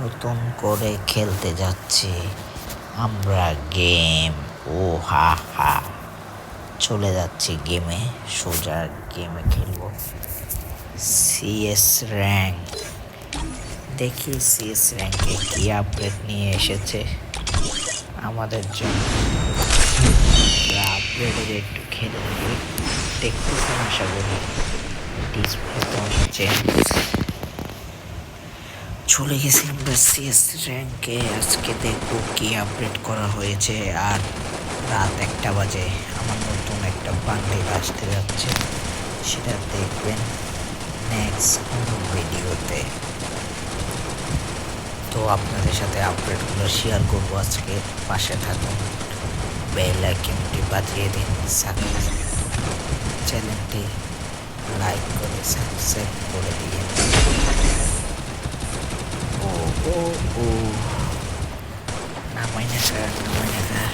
নতুন করে খেলতে যাচ্ছি আমরা গেম। ও হা হা, চলে যাচ্ছি গেমে, সোজা গেমে খেলবো সিএস র্যাঙ্ক। দেখি সিএস র্যাঙ্কে কি আপডেট নিয়ে এসেছে আমাদের জন্য। আপডেটের একটু খেলে দেখতেছেন, আশা করি ডিসপ্লে তো অনেক চেঞ্জ। চলে গেছি আমরা সিএস র্যাঙ্কে। আজকে দেখবো কি আপডেট করা হয়েছে। আর রাত 1টা বাজে আমার নতুন একটা বান্ডিল আসতে যাচ্ছে, সেটা দেখবেন নেক্সট কোনো ভিডিওতে। তো আপনাদের সাথে আপডেটগুলো শেয়ার করবো আজকে। পাশে থাকুন, বেল আইকনটি বাজিয়ে দিন, চ্যানেলটি লাইক করে সাবস্ক্রাইব করে দিয়ে। ও নামাই না স্যার, নামাই না স্যার,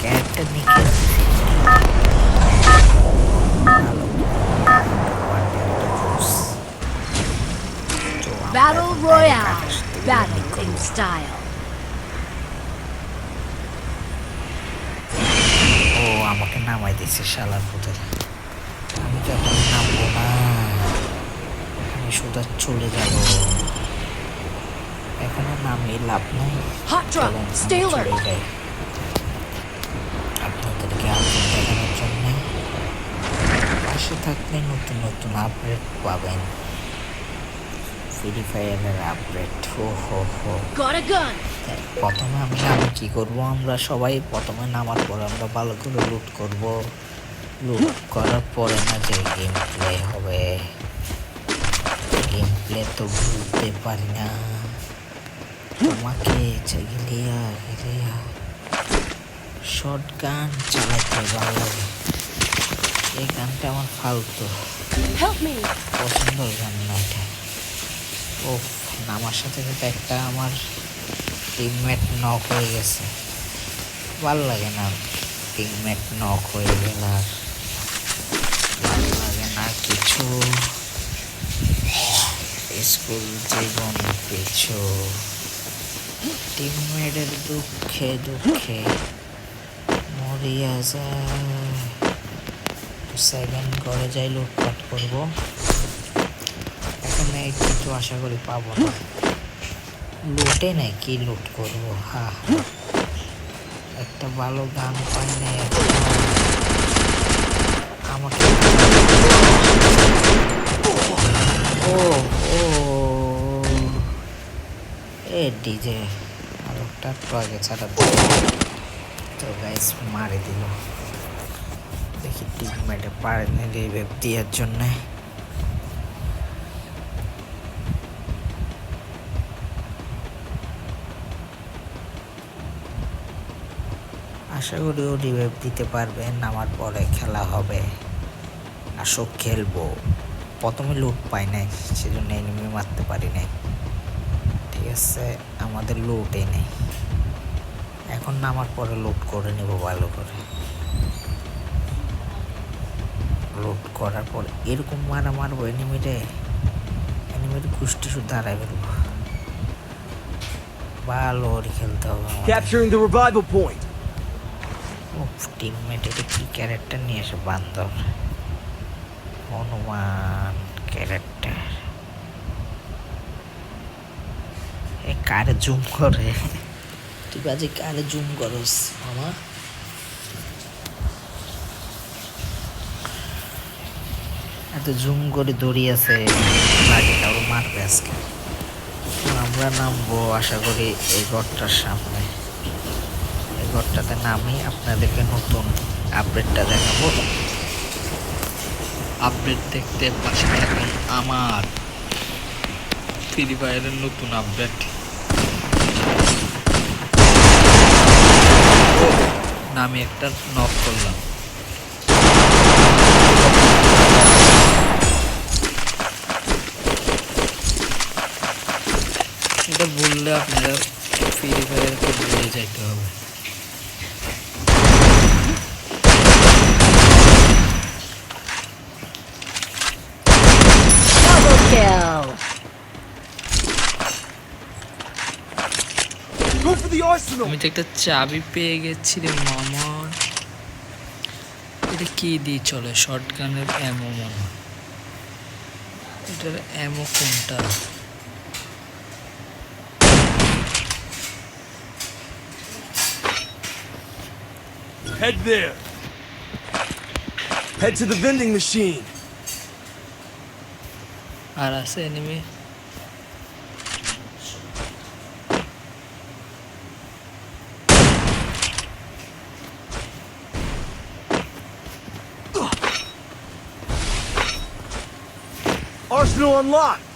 ক্যারেক্টার নিয়ে খেলতেছি। Battle Royale, battle in style. ও আমাকে নামাই দিচ্ছে শালার পুতের। আমি যখন নামবো না, আমি সোজা চলে যাব। এখানে নামে লাভ নাই। Hot drop, stay alert. আপনাদেরকে আপডেট দেখানোর জন্য পাশে থাকলে নতুন নতুন আপডেট পাবেন। ফ্রি ফায়ারের আপডেট। Got a gun. প্রথমে আমি কি করব, আমরা সবাই প্রথমে নামার পর আমরা ভালো করে লুট করব। লুট করার পরে না যে গেম প্লে হবে, গেম প্লে তো ভুলতে পারি না। তোমাকে গিলিয়া শর্ট গান চালাতে ভালো লাগে। এই গানটা আমার ফালতু Help me. পছন্দের গান না এটা। ও নামার সাথে সাথে একটা আমার টিমমেট নক হয়ে গেছে। ভাল লাগে না, টিমমেট নক হয়ে গেল আর ভাল লাগে না কিছু। স্কুল জীবন পিছু, টিমমেটের দুঃখে দুঃখে মরিয়া যায়। সেকেন্ড ঘরে যাই লুটপাট করবো। এখানে কিছু আশা করি পাবো না, লুটে নেই কি লুট করবো। একটা ভালো গান পাই না আমাকে। ডিজে আর একটা আগে ছাড়া তো গাইস মারে দিল। দেখি টিমমেটে পারেনি রিভাইভ দেওয়ার জন্যে। আশা করি ও রিভাইভ দিতে পারবে, নামার পরে খেলা হবে। আসো খেলবো। প্রথমে লুট পাই নাই, সেজন্য এনিমি মারতে পারি নাই। ঠিক আছে, আমাদের লুটই নেই। এখন নামার পরে লুট করে নেব ভালো করে। লুট করার পর এরকম মারবো এনিমির কুষ্টি শুদ্ধ হারাই ফেলবো। ভালো করে খেলতে হবে। Capturing the revival point. Teammate এটা কি ক্যারেক্টার নিয়ে এসে, বান্দর হনুমান ক্যারেক্টার। এ কারে জুম করে, তুই বাজে কারে জুম করস মামা। এত জুম করে দড়ি আছে, বাড়িটা ওর মারবে আজকে। আমরা নামবো আশা করি এই ঘরটার সামনে। এই ঘরটাতে নামি আপনাদেরকে নতুন আপডেটটা দেখাবো। আপডেট দেখতে পাশে থাকুন আমার ফ্রি ফায়ারের নতুন আপডেট। নামে একটা নক করলাম। এটা বললে আপনারা ফ্রি ফায়ারকে ভুলে যাইতে হবে। Double kill. Go for the arsenal. আমি তো একটা চাবি পেয়ে গেছি রে মামা। এটা কি দিয়ে চলে? শটগানের অ্যামো মনে হয়। এটার অ্যামো কোনটা? Head there. Head to the vending machine. আর আছে enemy? Arsenal unlocked.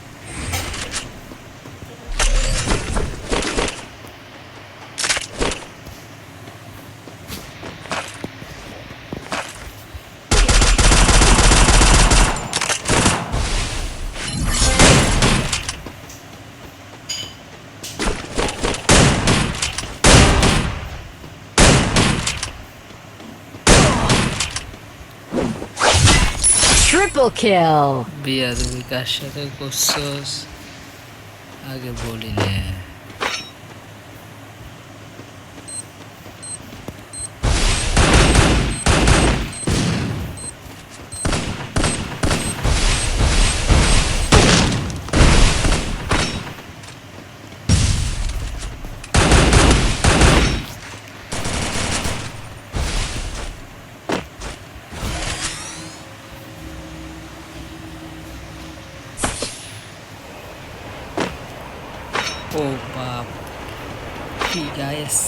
Triple kill. বিয়া তুমি কার সাথে করছস আগে বলি না। ও বাপ, কি গাইস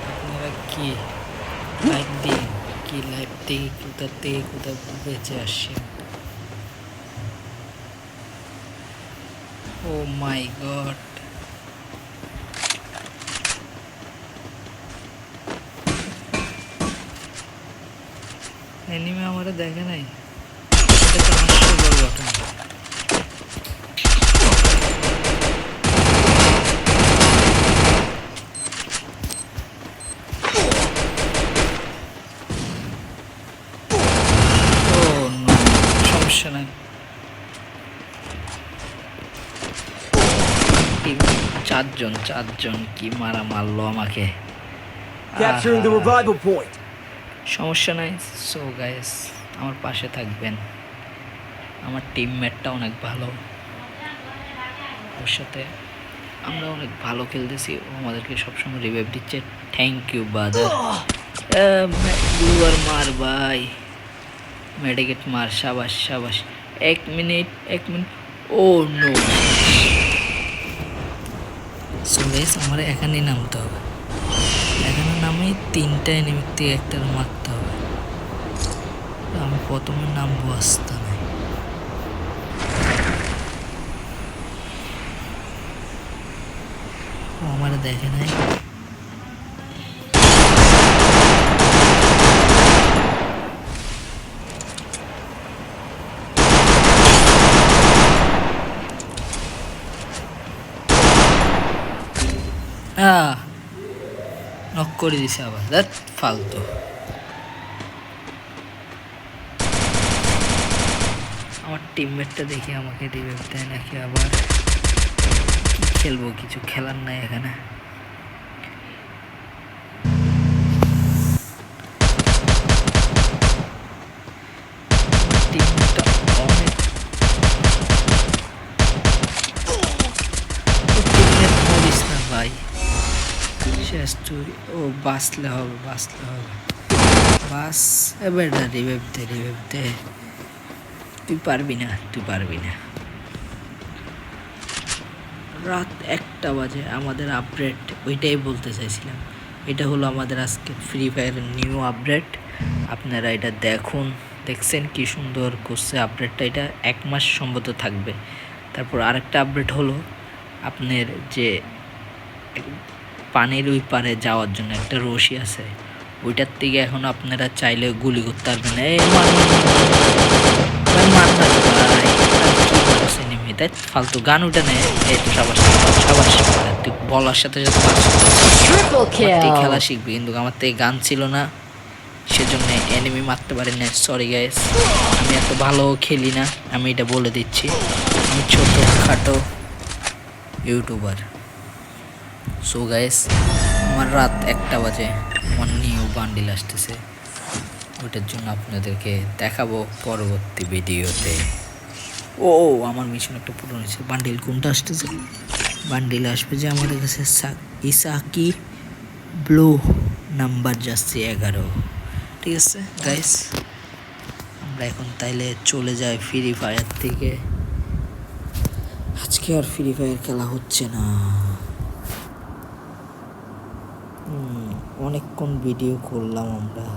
আপনারা কি লাইভ দিন, কি লাইভ থেকে কোথা থেকে কোথা বেঁচে আসছেন। ও মাই গড, এনিমে আমারে দেখে নাই, এটা তো হাস্যকর ঘটনা। সমস্যা নাই, চারজন কি মারলো আমাকে। Capturing the revival point. সমস্যা নাই। সো গাইস আমার পাশে থাকবেন, আমার টিমমেটটা অনেক ভালো, ওর সাথে আমরা অনেক ভালো খেলতেছি, ও আমাদেরকে সবসময় রিভাইভ দিচ্ছে। Thank you brother. গুলবার মার ভাই, মেডিকেট মার, সাবাস সাবাস। এক মিনিট। ও নো, সো গাইস আমার এখানে নামতে হবে, এখানে নামে তিনটা এনিমির থেকে একটা মারতে হবে। আমি প্রথমে নামবো আস্তানায়। ও আমার দেখে নাই, নক করে দিছে আবার, দ্যাট ফালতু। আমার টিমমেটটা দেখে আমাকে রিভাইভ দেয় নাকি আবার। কি খেলবো, কিছু খেলার নাই এখানে। টিমটা অনেক মরিস না ভাই, শেষ তুই। ও বাঁচলে হবে বাস। এবার রিভাইভ দে, তুই পারবি না। রাত 1টা বাজে, আমাদের আপডেট ওইটাই বলতে চাইছিলাম। এটা হলো আমাদের আজকে ফ্রি ফায়ারের নিউ আপডেট। আপনারা এটা দেখছেন কি সুন্দর করছে আপডেটটা। এটা 1 মাস সম্ভবত থাকবে। তারপর আরেকটা আপডেট হলো আপনার যে পানির ওই পারে যাওয়ার জন্য একটা রশি আছে, ওইটার থেকে এখন আপনারা চাইলে গুলি করতে পারবেন। এই ফালতু গান উঠে নেয়। এই তো সবার তুই বলার সাথে খেলা শিখবি, কিন্তু আমার থেকে গান ছিল না, সেজন্য এনিমি মারতে পারি না। সরি গাইস, আমি এত ভালো খেলি না, আমি এটা বলে দিচ্ছি। আমি ছোটখাটো ইউটিউবার। সো গাইস আমার রাত 1টা বাজে, আমার নিউ বান্ডিল আসতেছে, ওটার জন্য আপনাদেরকে দেখাবো পরবর্তী ভিডিওতে। ও আমার মিশন একটা পূরণ হয়েছে। বান্ডিল কোনটা আসতেছে? বান্ডিল আসবে যে আমাদের কাছে ইসাকি ব্লু নাম্বার যাচ্ছে 11। ঠিক আছে গাইস, আমরা এখন তাইলে চলে যাই ফ্রি ফায়ার থেকে। আজকে আর ফ্রি ফায়ার খেলা হচ্ছে না। অনেকক্ষণ ভিডিও করলাম আমরা।